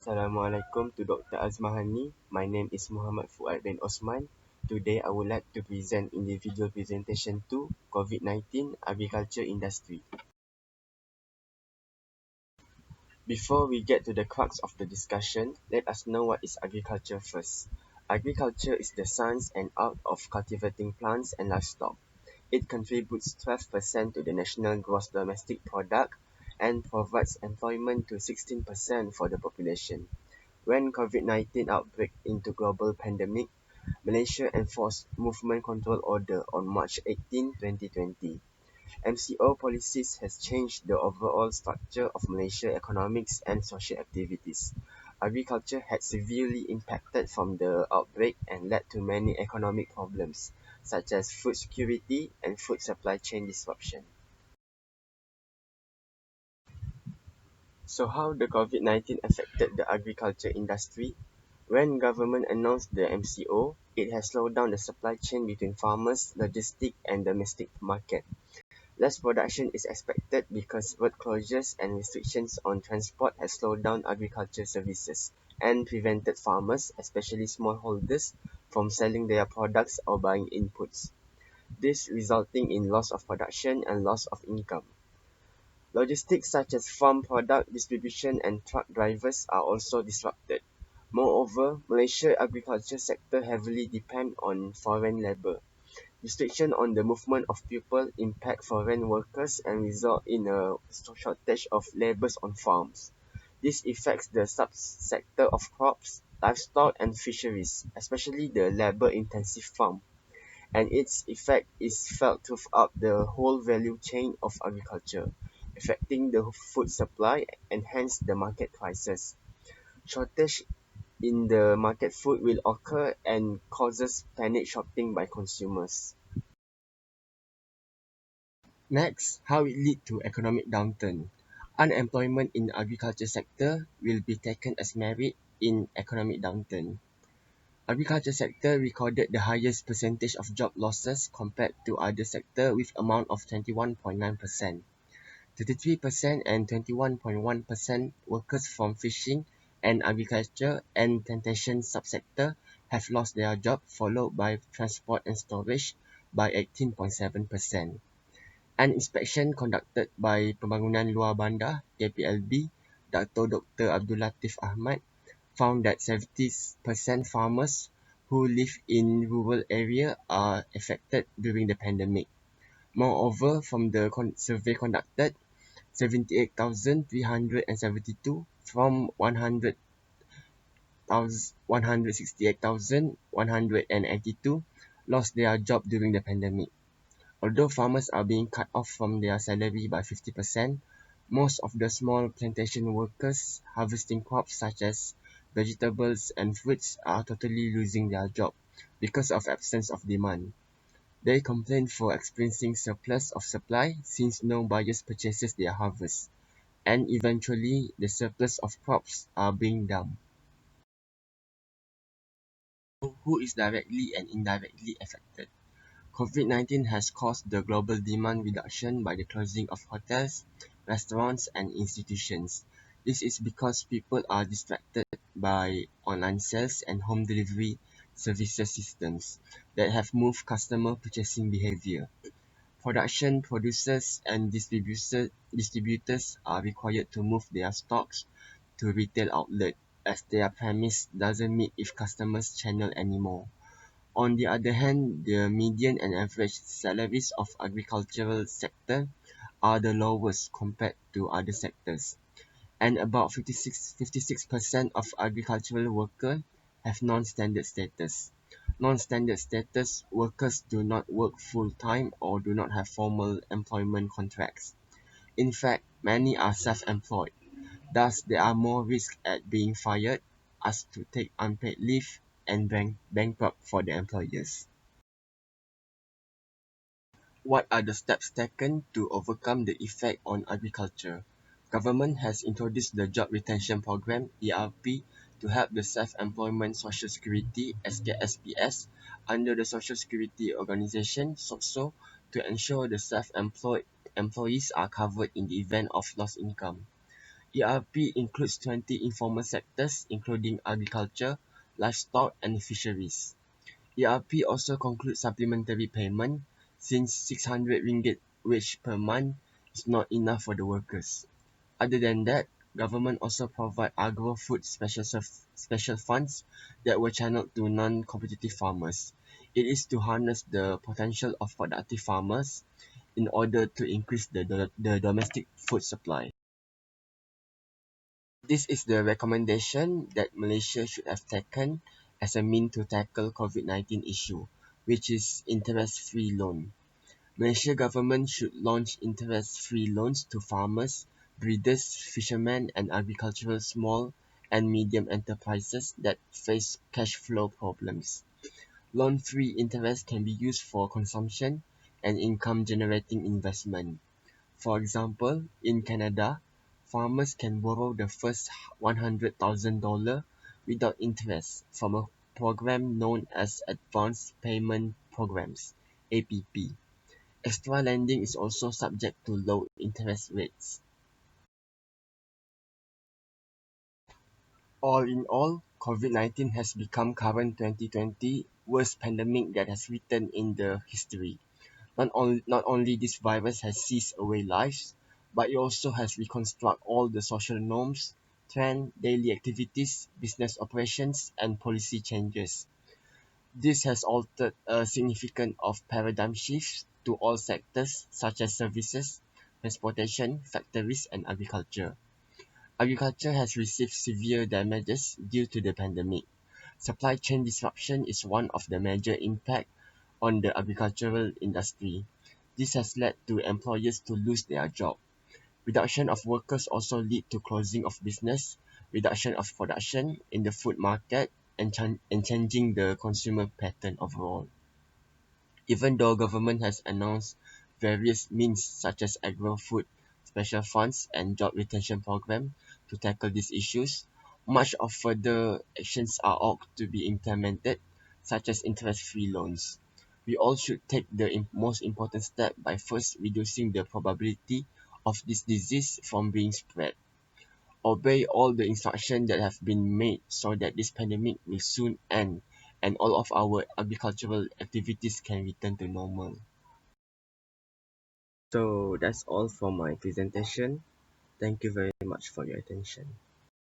Assalamualaikum to Dr. Azmahani. My name is Muhammad Fuad bin Osman. Today I would like to present individual presentation to COVID-19 agriculture industry. Before we get to the crux of the discussion, let us know what is agriculture first. Agriculture is the science and art of cultivating plants and livestock. It contributes 12% to the national gross domestic product and provides employment to 16% for the population. When COVID-19 outbreak into global pandemic, Malaysia enforced Movement Control Order on March 18, 2020. MCO policies has changed the overall structure of Malaysia economics and social activities. Agriculture had severely impacted from the outbreak and led to many economic problems, such as food security and food supply chain disruption. So how the COVID-19 affected the agriculture industry? When government announced the MCO, it has slowed down the supply chain between farmers, logistic and domestic market. Less production is expected because road closures and restrictions on transport has slowed down agriculture services and prevented farmers, especially smallholders, from selling their products or buying inputs. This resulting in loss of production and loss of income. Logistics such as farm product distribution and truck drivers are also disrupted. Moreover, Malaysia agriculture sector heavily depend on foreign labor. Restriction on the movement of people impact foreign workers and result in a shortage of labours on farms. This affects the subsector of crops, livestock and fisheries, especially the labour-intensive farm, and its effect is felt throughout the whole value chain of agriculture, affecting the food supply and hence the market prices. Shortage in the market food will occur and causes panic shopping by consumers. Next, how it lead to economic downturn. Unemployment in agriculture sector will be taken as merit in economic downturn. Agriculture sector recorded the highest percentage of job losses compared to other sector with amount of 21.9%. 33% and 21.1% workers from fishing and agriculture and plantation subsector have lost their job, followed by transport and storage by 18.7%. An inspection conducted by Pembangunan Luar Bandar (KPLB) Dr. Abdul Latif Ahmad found that 70% farmers who live in rural area are affected during the pandemic. Moreover, from the survey conducted, 78,372 from 168,182 lost their job during the pandemic. Although farmers are being cut off from their salary by 50%, most of the small plantation workers harvesting crops such as vegetables and fruits are totally losing their job because of absence of demand. They complain for experiencing surplus of supply since no buyers purchases their harvest, and eventually the surplus of crops are being dumped. So who is directly and indirectly affected? COVID-19 has caused the global demand reduction by the closing of hotels, restaurants, and institutions. This is because people are distracted by online sales and home delivery services systems that have moved customer purchasing behavior. Production producers and distributors are required to move their stocks to retail outlet as their premise doesn't meet if customers channel anymore. On the other hand, the median and average salaries of agricultural sector are the lowest compared to other sectors, and about 56% of agricultural workers have non-standard status. Non-standard status workers do not work full-time or do not have formal employment contracts. In fact, many are self-employed. Thus, there are more risks at being fired, asked to take unpaid leave, and bankrupt for the employers. What are the steps taken to overcome the effect on agriculture? Government has introduced the Job Retention Program (ERP) to help the self-employment Social Security (SKSPS) under the Social Security Organisation (SOCSO) to ensure the self-employed employees are covered in the event of lost income. ERP includes 20 informal sectors, including agriculture, livestock, and fisheries. ERP also concludes supplementary payment, since 600 ringgit wage per month is not enough for the workers. Other than that, government also provide agro-food special funds that were channeled to non-competitive farmers. It is to harness the potential of productive farmers in order to increase the domestic food supply. This is the recommendation that Malaysia should have taken as a mean to tackle COVID-19 issue, which is interest-free loan. Malaysia government should launch interest-free loans to farmers, breeders, fishermen, and agricultural small and medium enterprises that face cash flow problems. Loan-free interest can be used for consumption and income-generating investment. For example, in Canada, farmers can borrow the first $100,000 without interest from a program known as Advanced Payment Programs (APP). Extra lending is also subject to low interest rates. All in all, COVID-19 has become current 2020 worst pandemic that has written in the history. Not only this virus has seized away lives, but it also has reconstruct all the social norms, trend, daily activities, business operations, and policy changes. This has altered a significant of paradigm shifts to all sectors such as services, transportation, factories, and agriculture. Agriculture has received severe damages due to the pandemic. Supply chain disruption is one of the major impact on the agricultural industry. This has led to employers to lose their job. Reduction of workers also lead to closing of business, reduction of production in the food market, and changing the consumer pattern overall. Even though government has announced various means such as agro-food special funds and job retention program to tackle these issues, much of further actions are ought to be implemented, such as interest-free loans. We all should take the most important step by first reducing the probability of this disease from being spread. Obey all the instructions that have been made so that this pandemic will soon end and all of our agricultural activities can return to normal. So that's all for my presentation. Thank you very much for your attention.